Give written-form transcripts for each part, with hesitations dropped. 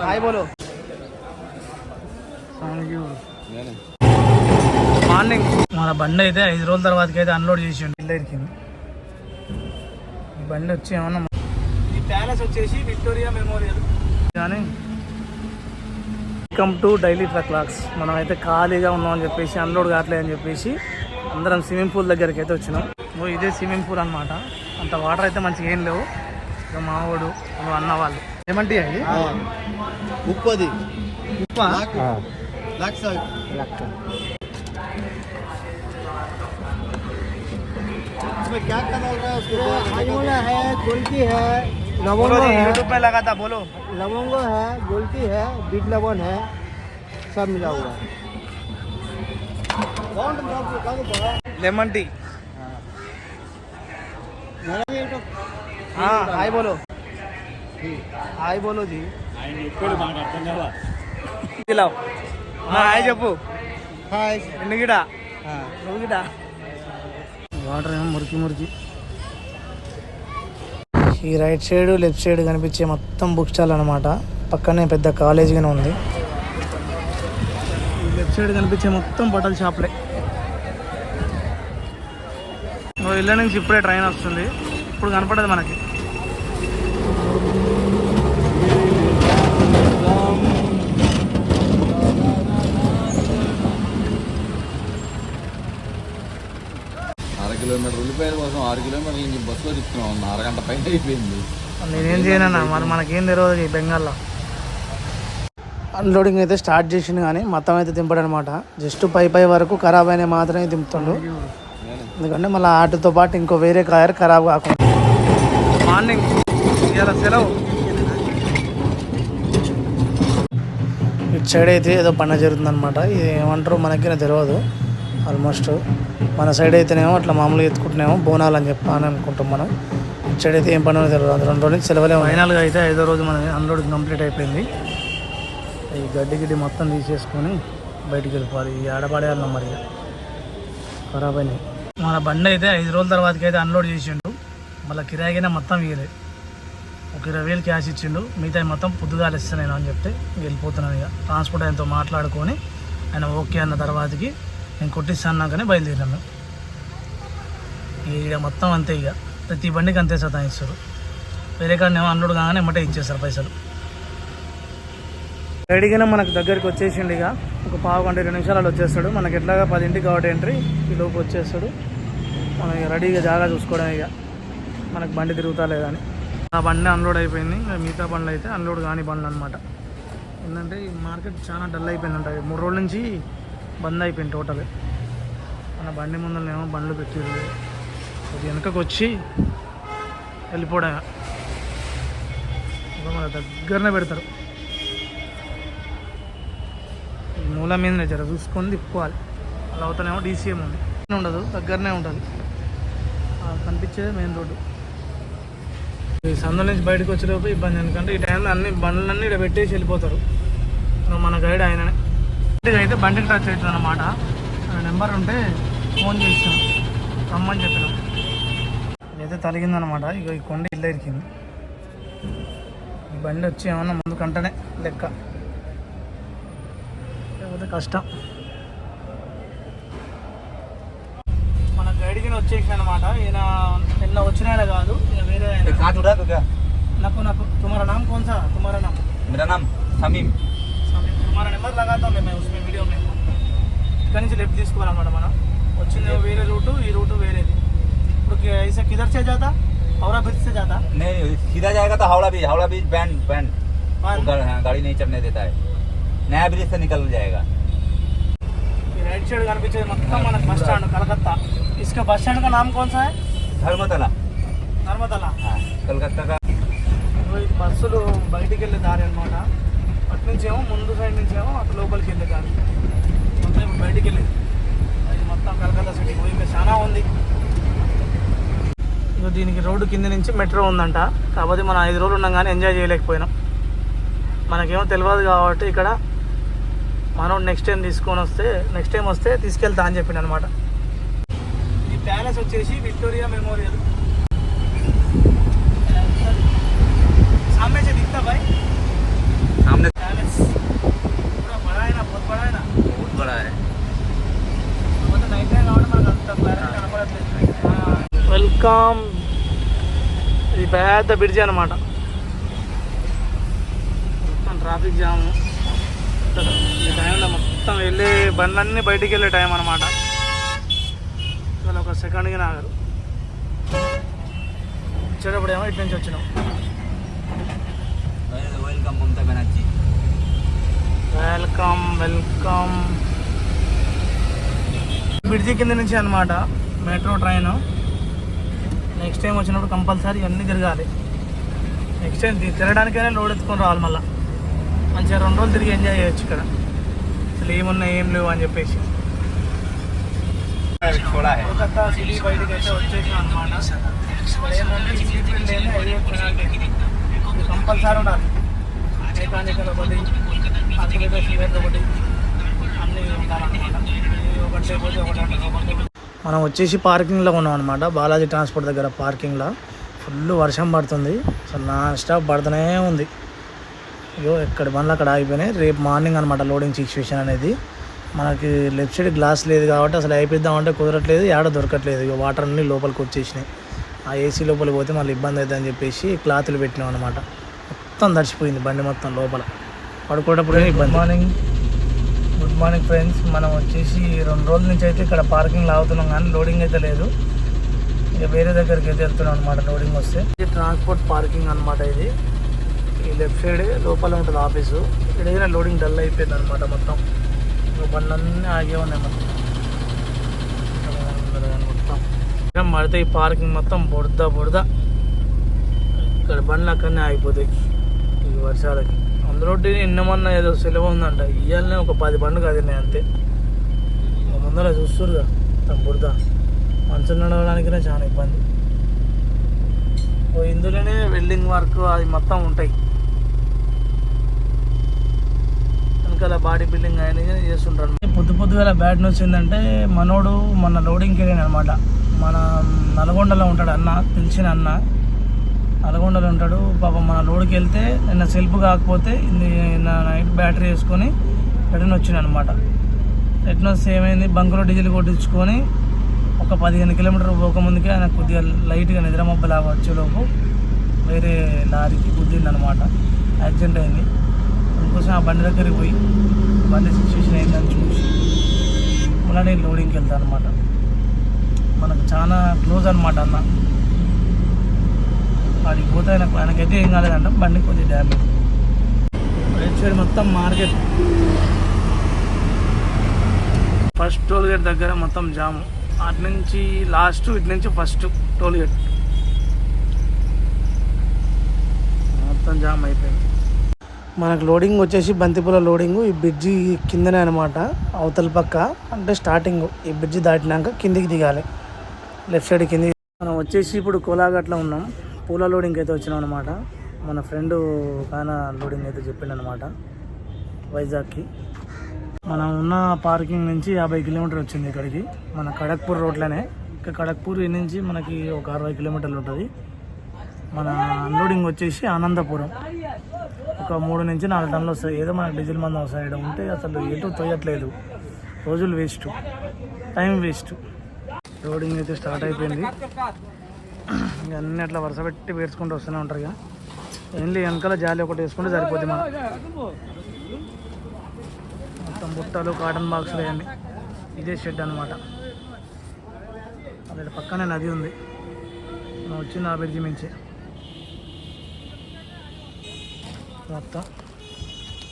हाय बोलो మార్నింగ్ మన బండి అయితే 5 రోజుల తర్వాతకి అయితే అన్లోడ్ చేసి ఇల్లరికి ఈ బండి వచ్చి ఏమన్నా ఈ ప్యాలెస్ వచ్చేసి విక్టోరియా మెమోరియల్ కానీ welcome to daily truck lakhs. మనం అయితే ఖాళీగా ఉన్నామని చెప్పేసి అన్లోడ్ కావట్లేదు అని చెప్పేసి అందరం స్విమ్మింగ్ పూల్ దగ్గరికి అయితే వచ్చినాం. ఇదే స్విమ్మింగ్ పూల్ అనమాట. అంత వాటర్ అయితే మంచిగా ఏం లేవు. ఇక మావాడు అన్న వాళ్ళు ఏమంటే అది ఉప్పది ఉప్పా इसमें क्या करना होगा? हाजमोला है, गोलकी है, लवंगो है, यूट्यूब में लगा था बोलो, लवंगो है, गोलकी है, बीट लवन है, सब मिला हुआ है. Lemon tea. हाँ हाय बोलो, हाय बोलो जी. పిలావ్ హాయ్ చెప్పు. హాయ్ ఎందుకు గిట నువ్వు గిట వాటర్ ఏమో మురికి మురికి. ఈ రైట్ సైడ్ లెఫ్ట్ సైడ్ కనిపించే మొత్తం బుక్ స్టాల్ అనమాట. పక్కనే పెద్ద కాలేజీగానే ఉంది. ఈ లెఫ్ట్ సైడ్ కనిపించే మొత్తం బట్టల షాప్లే. ఇళ్ళ నుంచి ఇప్పుడే ట్రైన్ వస్తుంది. ఇప్పుడు కనపడదు మనకి. కిలోమీటర్ ఉల్లిపాయల కోసం 6 కిలోమీటర్ల నుంచి బస్సులో తిప్పుతున్నాం. అరగంట పైన అయిపోయింది. నేనేం చేయనన్నా మరి మనకేం తెలియదు ఈ బెంగాల్లో. అన్లోడింగ్ అయితే స్టార్ట్ చేసిండు కానీ మొత్తం అయితే దింపడు అనమాట. జస్ట్ పై వరకు ఖరాబ్ అయినా మాత్రమే దింపుతుండు. ఎందుకంటే మళ్ళీ ఆటోతో పాటు ఇంకో వేరే కాయర్ ఖరాబ్ కాకుండా. మార్నింగ్ ఇలా సెలవు. ఇటు సైడ్ అయితే ఏదో పండుగ జరుగుతుంది అనమాట. ఇది ఏమంటారో మనకి తెలియదు. ఆల్మోస్ట్ మన సైడ్ అయితేనేమో అట్లా మామూలుగా ఎత్తుకుంటున్నామో బోనాలు అని చెప్పని అనుకుంటాం మనం. ఇటు సైడ్ అయితే ఏం పని తెలియదు. అది 2 రోజులు సెలవులే. ఫైనల్గా అయితే 5వ రోజు మన అన్లోడింగ్ కంప్లీట్ అయిపోయింది. ఈ గడ్డి మొత్తం తీసేసుకొని బయటికి వెళ్ళిపోవాలి. ఈ ఆడపడేయాలి మరి ఖరాబ్ అయినాయి. మన బండి అయితే 5 రోజుల తర్వాతకి అయితే అన్లోడ్ చేసిండు. మళ్ళీ కిరాయికైనా మొత్తం ఇవ్వలేదు. ఒక 20,000 క్యాష్ ఇచ్చిండు. మిగతా మొత్తం పొద్దుగాలు ఇస్తాను నేను అని చెప్తే వెళ్ళిపోతున్నాను. ఇక ట్రాన్స్పోర్ట్ ఆయనతో మాట్లాడుకొని ఆయన ఓకే అన్న తర్వాతకి నేను కొట్టిస్తాన్నాకనే బయలుదేరాను. ఇక మొత్తం అంతే. ఇక ప్రతి బండికి అంతే సతాయిస్తారు. వేరే కాడనేమో అన్లోడ్ కాగానే ఎమ్మటే ఇచ్చేస్తారు పైసలు. రెడీగానే మనకు దగ్గరికి వచ్చేసిండు. ఇక ఒక 15-20 నిమిషాలు వచ్చేస్తాడు. మనకి ఎట్లాగా 10ంటికి కాబట్టి ఎంట్రీ ఈ లోపు వచ్చేస్తాడు. మనం ఇక రెడీగా జాగా చూసుకోవడం. ఇక మనకు బండి తిరుగుతా లేదని. ఆ బండి అన్లోడ్ అయిపోయింది. మిగతా బండ్లు అయితే అన్లోడ్ కాని బండ్లు అనమాట. ఏంటంటే ఈ మార్కెట్ చాలా డల్ అయిపోయిందంట. 3 రోజుల నుంచి బంద్ అయిపోయింది టోటల్. మన బండి ముందులేమో బండ్లు పెట్టిరు. అది వెనకకు వచ్చి వెళ్ళిపోవడమే. మన దగ్గరనే పెడతారు. ఈ మూల మీదనే జర చూసుకొని తిప్పుకోవాలి. అలా అవుతానేమో DCM ఉంది. ఉండదు, దగ్గరనే ఉంటుంది. కనిపించేది మెయిన్ రోడ్డు. ఈ సందుల నుంచి బయటకు వచ్చేలోపు ఇబ్బంది. ఎందుకంటే ఈ టైంలో అన్ని బండ్లన్నీ ఇక్కడ పెట్టేసి వెళ్ళిపోతారు. మన గైడ్ ఆయననే. అయితే బండికి టచ్ అవుతుంది అన్నమాట. నెంబర్ ఉంటే ఫోన్ చేసాం రమ్మని చెప్పినాం. ఇదైతే తలిగిందనమాట. ఇక ఈ కొండ ఇల్లు ఇరికింది. ఈ బండి వచ్చి ఏమన్నా ముందు కంటనే లెక్క, లేకపోతే కష్టం. మన గైడ్కి వచ్చేసి అనమాట. ఈయన నిన్న వచ్చిన ఆయన కాదు, వేరే ఆయన. నాకు తుమారా నామ్ कौन सा? तुम्हारा नाम? मेरा नाम समीम. हमारा नंबर लगाता हूँ मैं उसमें वीडियो में. ఇక్కడ నుంచి లెఫ్ట్ తీసుకోవాలన్నమాట. మనం వచ్చింది వేరే రూటు, ఈ రూటు వేరేది. ఇప్పుడు ऐसे किधर से जाता? हावड़ा ब्रिज से जाता? नहीं, सीधा जाएगा तो हावड़ा ब्रिज बैंड गाड़ी नहीं चढ़ने देता है. नया ब्रिज से निकल जाएगा. राइट साइड కనిపించేది మొత్తం మనకు బస్ స్టాండ్ కలకత్తా. इसका बस स्टैंड का नाम कौन सा है? धर्मतला. कलकत्ता का. ఇది బస్సులు బయటికి వెళ్ళే దారి అనమాట. అటు నుంచేమో ముందు సైడ్ నుంచేమో అటు లోపలికి వెళ్ళే దారి. మొత్తం ఇప్పుడు బయటికి వెళ్ళేది. అది మొత్తం కలకత్తా సిటీ పోయి చాలా ఉంది. ఇక దీనికి రోడ్డు కింద నుంచి మెట్రో ఉందంట. కాకపోతే మనం 5 రోజులు ఉన్నాం కానీ ఎంజాయ్ చేయలేకపోయినాం. మనకేమో తెలియదు కాబట్టి ఇక్కడ మనం నెక్స్ట్ టైం వస్తే తీసుకెళ్తా అని చెప్పిండు అనమాట. ఈ ప్యాలెస్ వచ్చేసి విక్టోరియా మెమోరియల్. వెల్కమ్. ఇది పెద్ద బ్రిడ్జి అనమాట. మొత్తం ట్రాఫిక్ జాము. ఈ టైంలో మొత్తం వెళ్ళే బండ్లన్నీ బయటికి వెళ్ళే టైం అనమాట. ఒక సెకండ్కి నాగరు. వచ్చేటప్పుడు ఏమో ఇటు నుంచి వచ్చినాం. Welcome Mamata Banerjee. Welcome welcome. Bridge కింద నుంచి అనమాట మెట్రో ట్రైన్. నెక్స్ట్ టైం వచ్చినప్పుడు కంపల్సరీ అన్నీ తిరగాలి. నెక్స్ట్ టైం తిరగడానికైనా లోడ్ ఎత్తుకొని రావాలి. మళ్ళీ మంచిగా 2 రోజులు తిరిగి ఎంజాయ్ చేయొచ్చు ఇక్కడ. అసలు ఏమున్నాయి ఏం లేవు అని చెప్పేసి. కోల్కతా సిటీ బయటికి అయితే వచ్చేసాం అనమాట. ఏంటంటే కంపల్సరీ ఉండాలి. మెకానికల్ ఒకటి, ఆర్టిఫిషియల్ ఒకటి, అన్నీ ఉండాలన్నమాట. ఒకటి లేకపోతే ఒకటి. మనం వచ్చేసి పార్కింగ్లో ఉన్నాం అనమాట. బాలాజీ ట్రాన్స్పోర్ట్ దగ్గర పార్కింగ్లో ఫుల్ వర్షం పడుతుంది. అసలు నాన్ స్టాప్ పడుతూనే ఉంది. అయ్యో ఎక్కడ బండ్లు అక్కడ ఆగిపోయినాయి. రేపు మార్నింగ్ అనమాట లోడింగ్ సిచ్యువేషన్ అనేది. మనకి లెఫ్ట్ సైడ్ గ్లాస్ లేదు కాబట్టి అసలు అయిపోద్దామంటే కుదరట్లేదు, ఏడ దొరకట్లేదు. ఇక వాటర్ అన్నీ లోపలికి వచ్చేసినాయి. ఆ ఏసీ లోపలికి పోతే మళ్ళీ ఇబ్బంది అవుతుందని చెప్పేసి క్లాతులు పెట్టినాం అనమాట. మొత్తం తడిచిపోయింది బండి మొత్తం లోపల. పడుకోవటప్పుడే ఇబ్బంది. Good morning friends. మనం వచ్చేసి 2 రోజుల నుంచి అయితే ఇక్కడ పార్కింగ్ లాగుతున్నాం కానీ లోడింగ్ అయితే లేదు. ఇక వేరే దగ్గరికి అయితే వెళ్తున్నాం అనమాట లోడింగ్ వస్తే. ఇది ట్రాన్స్పోర్ట్ పార్కింగ్ అనమాట. ఇది ఈ లెఫ్ట్ సైడ్ లోపల ఉంటుంది ఆఫీసు. ఇక్కడ లోడింగ్ డల్ అయిపోయింది అనమాట. మొత్తం బండ్లన్నీ ఆగే ఉన్నాయి. మొత్తం పడితే ఈ పార్కింగ్ మొత్తం బుడద. ఇక్కడ బండ్లు అక్కడనే ఆగిపోతాయి ఈ వర్షాలకి. అందులో నిన్నమన్నా ఏదో సెలవు ఉందంట. ఇవాళనే ఒక 10 బండ్లు కదిలినాయి అంతే. ముందర చూస్తురుగా మొత్తం బుడద. మనుషులు నడవడానికినే చాలా ఇబ్బంది. ఇందులోనే వెల్డింగ్ వర్క్ అది మొత్తం ఉంటాయి. వెనకాల బాడీ బిల్డింగ్ అయినా చేస్తుంటారు. పొద్దుగాల బ్యాడ్ న్యూస్ ఏంటంటే మనోడు మన లోడింగ్కి వెళ్ళాను అనమాట. మన నల్గొండలో ఉంటాడు అన్న, తెలిసిన అన్న నల్గొండలో ఉంటాడు. పాపం మన లోడ్కి వెళ్తే నిన్న సెల్ఫ్ కాకపోతే నైట్ బ్యాటరీ వేసుకొని రిటర్న్ వచ్చింది అనమాట. రిటర్న్ వస్తే ఏమైంది, బంకులో డీజిల్ కొట్టించుకొని ఒక 15 కిలోమీటర్ పోకముందుకే ఆయన కొద్దిగా లైట్గా నిద్రమబ్బలాగా వచ్చేలోపు వేరే లారీకి గుద్దింది అనమాట. యాక్సిడెంట్ అయింది. అందుకోసం ఆ బండి దగ్గరికి పోయి బండి సిచ్యువేషన్ ఏంటని చూసి మళ్ళీ లోడింగ్కి వెళ్తాను అనమాట. మనకు చాలా క్లోజ్ అనమాట అన్న. వాడికి పోతే ఆయనకైతే ఏం కాలేదంట, బండి కొద్దిగా డ్యామేజ్. రైట్ సైడ్ మొత్తం మార్కెట్. ఫస్ట్ టోల్ గేట్ దగ్గర మొత్తం జాము. అటు నుంచి లాస్ట్, ఇటు నుంచి ఫస్ట్ టోల్ గేట్ మొత్తం జామ్ అయిపోయింది. మనకు లోడింగ్ వచ్చేసి బంతిపూల లోడింగు ఈ బ్రిడ్జి కిందనే అనమాట. అవతల పక్క అంటే స్టార్టింగ్ ఈ బ్రిడ్జి దాటినాక కిందికి దిగాలి, లెఫ్ట్ సైడ్ కిందికి. మనం వచ్చేసి ఇప్పుడు కోలాఘాట్లో ఉన్నాం. పూల లోడింగ్ అయితే వచ్చినాం అనమాట. మన ఫ్రెండ్ కాన లోడింగ్ అయితే చెప్పిండు అనమాట వైజాగ్కి. మనం ఉన్న పార్కింగ్ నుంచి 50 కిలోమీటర్లు వచ్చింది ఇక్కడికి. మన ఖడక్పూర్ రోడ్లోనే. ఇక్కడ ఖడక్పూర్ నుంచి మనకి ఒక 60 కిలోమీటర్లు ఉంటుంది. మన అన్లోడింగ్ వచ్చేసి ఆనందపురం. ఒక 3 నుంచి 4 టన్నులు వస్తాయి. ఏదో మనకు డీజిల్ మందం వస్తాయి. ఉంటే అసలు ఎటు తోయట్లేదు. రోజులు వేస్ట్, టైం వేస్ట్. లోడింగ్ అయితే స్టార్ట్ అయిపోయింది. ఇక అన్నీ అట్లా వరుస పెట్టి వేసుకుంటూ వస్తూనే ఉంటారు. ఇక ఏంటి వెనకాల జాలి ఒకటి వేసుకుంటే సరిపోద్ది. మనం మొత్తం బుట్టలు, కాటన్ బాక్సులు అన్నీ. ఇదే షెడ్ అనమాట. అక్కడ పక్కనే నది ఉంది. మనం వచ్చింది ఆ బ్రిడ్జి మించి. మొత్తం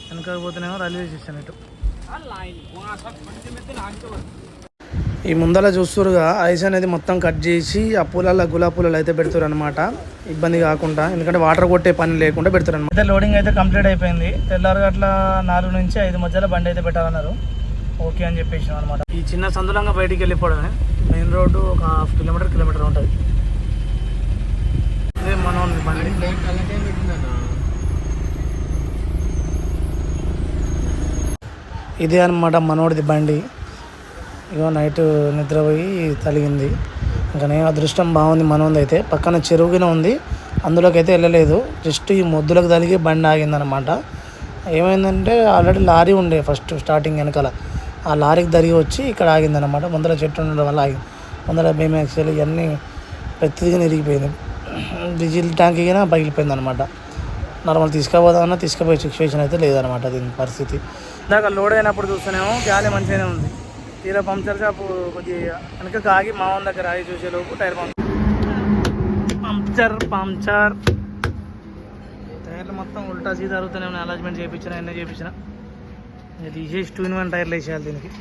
వెనకపోతేనేమో రైల్వే స్టేషన్. ఇటు ఈ ముందర చూస్తురుగా ఐస్ అనేది మొత్తం కట్ చేసి ఆ పూలల్లో గులాబీ పూలలు అయితే పెడతారు అనమాట. ఇబ్బంది కాకుండా, ఎందుకంటే వాటర్ కొట్టే పని లేకుండా పెడతారు అనమాట. అయితే లోడింగ్ అయితే కంప్లీట్ అయిపోయింది. తెల్లారు అట్లా 4 నుంచి 5 మధ్యలో బండి అయితే పెట్టాలన్నారు. ఓకే అని చెప్పేసినాం అనమాట. ఈ చిన్న సందులంగా బయటికి వెళ్ళిపోవడమే. మెయిన్ రోడ్డు ఒక 1/2 కిలోమీటర్ ఉంటుంది. ఇదే మన బండి. ఇదే అనమాట మనోడిది బండి. ఇగో నైట్ నిద్రపోయి తలిగింది. ఇంకా నేను అదృష్టం బాగుంది మనోది అయితే. పక్కన చెరువుగానే ఉంది, అందులోకి అయితే వెళ్ళలేదు. జస్ట్ ఈ మొద్దులకు తలిగి బండి ఆగిందనమాట. ఏమైందంటే ఆల్రెడీ లారీ ఉండే ఫస్ట్ స్టార్టింగ్ వెనకాల. ఆ లారీకి తరిగి వచ్చి ఇక్కడ ఆగిందనమాట. ముందర చెట్టు ఉండడం వల్ల ఆగింది. ముందర బీమాక్సీలు ఇవన్నీ పెద్దదిగా ఇరిగిపోయింది. డీజిల్ ట్యాంక్ అయినా పగిలిపోయింది అనమాట. నార్మల్ తీసుకుపోదామన్నా తీసుకుపోయే సిచ్యువేషన్ అయితే లేదనమాట దీని పరిస్థితి. ఇందాక లోడ్ అయినప్పుడు చూస్తేనేమో గాలి మంచిగానే ఉంది. తీరా పంక్చర్ షాప్ కొద్దిగా వెనక ఆగి మా వాళ్ళ దగ్గర ఆగి చూసేలోపు టైర్ పంక్చర్ టైర్లు మొత్తం ఉల్టా సీదా అరుగుతూనే ఉన్నాయి. అలాజ్మెంట్ చేయించిన ఎన్న చేయించిన తీసేసి 2-in-1 టైర్లు వేసేయాలి దీనికి.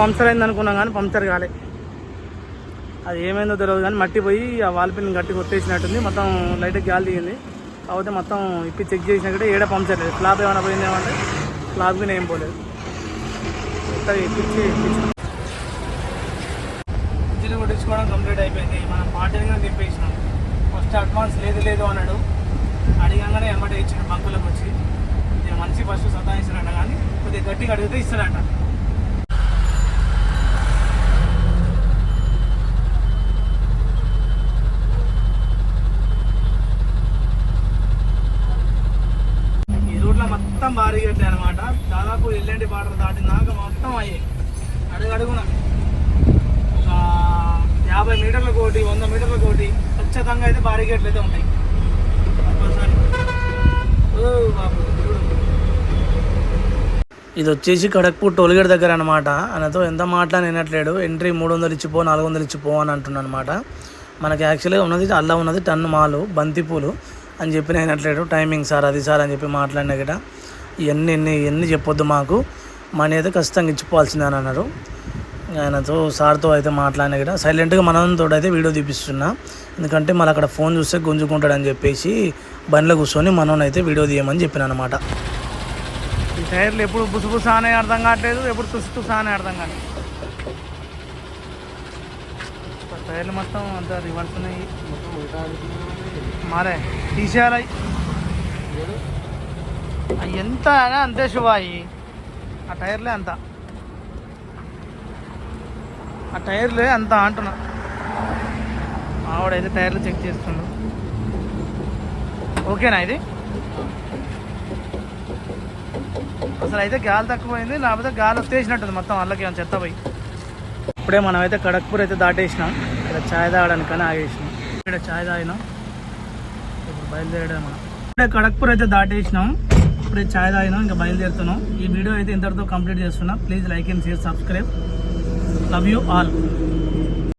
పంక్చర్ అయింది అనుకున్నాం కానీ పంక్చర్ కాలే. అది ఏమైందో తెలియదు కానీ మట్టి పోయి ఆ వాల్పిన్ గట్టి కొట్టేసినట్టుంది. మొత్తం లైట్గా గాలి దిగింది. కాకపోతే మొత్తం ఇప్పి చెక్ చేసినట్టు ఏడ పంక్చర్ లేదు. ఫ్లాప్ ఏమైనా పోయిందేమంటే ఫ్లాప్ కూడా ఏం పోలేదు. ఇంజిన్ కొట్టించుకోవడం కంప్లీట్ అయిపోయింది. మనం పార్టీగా తిప్పేసినాం. ఫస్ట్ అడ్వాన్స్ లేదు అన్నాడు. అడిగంగానే ఎమ్మటే ఇచ్చిన బంకులకు వచ్చి మనిషి ఫస్ట్ సతాయిస్తాడంట కానీ కొద్దిగా గట్టిగా అడిగితే ఇస్తాడంట. మొత్తం భారీ గట్టాయి అనమాట. దాదాపు ఎల్లండి బార్డర్ దాటినాక మొత్తం అయ్యాయి. అడుగున ఒక 50 మీటర్ల కోటి 100 మీటర్ల కోటి ఖచ్చితంగా అయితే భారీ గేట్లు అయితే ఉంటాయి. ఇది వచ్చేసి కడక్పూర్ టోల్గేట్ దగ్గర అనమాట. ఆయనతో ఎంత మాట్లాడినట్లేడు. ఎంట్రీ 300 ఇచ్చిపో 400 ఇచ్చిపో అని అంటున్నాను అనమాట. మనకి యాక్చువల్గా ఉన్నది అల్లా ఉన్నది టన్ను మాలు బంతిపూలు అని చెప్పి అయినట్లేడు. టైమింగ్ సార్ అది సార్ అని చెప్పి మాట్లాడిన గిట ఇవన్నీ చెప్పొద్దు, మాకు మనీ అయితే ఖచ్చితంగా ఇచ్చిపోవాల్సిందే అని అన్నారు. ఆయనతో సార్తో అయితే మాట్లాడిన గిట సైలెంట్గా మనతో అయితే వీడియో తీపిస్తున్నా. ఎందుకంటే మళ్ళీ అక్కడ ఫోన్ చూస్తే గుంజుకుంటాడని చెప్పేసి బండిలో కూర్చొని మనోనైతే వీడియో తీయమని చెప్పిన అనమాట. ఈ టైర్లు ఎప్పుడు బుసుబుస అనే అర్థం కావట్లేదు, ఎప్పుడు తుసు అనే అర్థం కావట్లేదు. టైర్లు మొత్తం అంతా రివర్స్ ఉన్నాయి. మారే తీసేయాలి ఎంత అంతే శుభాయి. ఆ టైర్లే అంత అంటున్నా. ఆవిడైతే టైర్లు చెక్ చేస్తుండ్రు. ఓకేనా ఇది? అసలు అయితే గాలి తక్కువైంది, లేకపోతే గాలి వచ్చేసినట్టుంది మొత్తం అల్లకి చెత్త పోయి. ఇప్పుడే మనమైతే కడక్పూర్ అయితే దాటేసినాం. ఇక్కడ ఛాయ్ తాగడానికని ఆగేసినాం. ఇక్కడ ఛాయ్ తాగినాం. ఇప్పుడు బయలుదేరడం మనం. ఇప్పుడే కడక్పూర్ అయితే దాటేసినాం. ఇప్పుడే ఛాయ్ తాగినాం, ఇంకా బయలుదేరుతున్నాం. ఈ వీడియో అయితే ఇంతటితో కంప్లీట్ చేస్తున్నాం. Please like and share, subscribe. Love you all.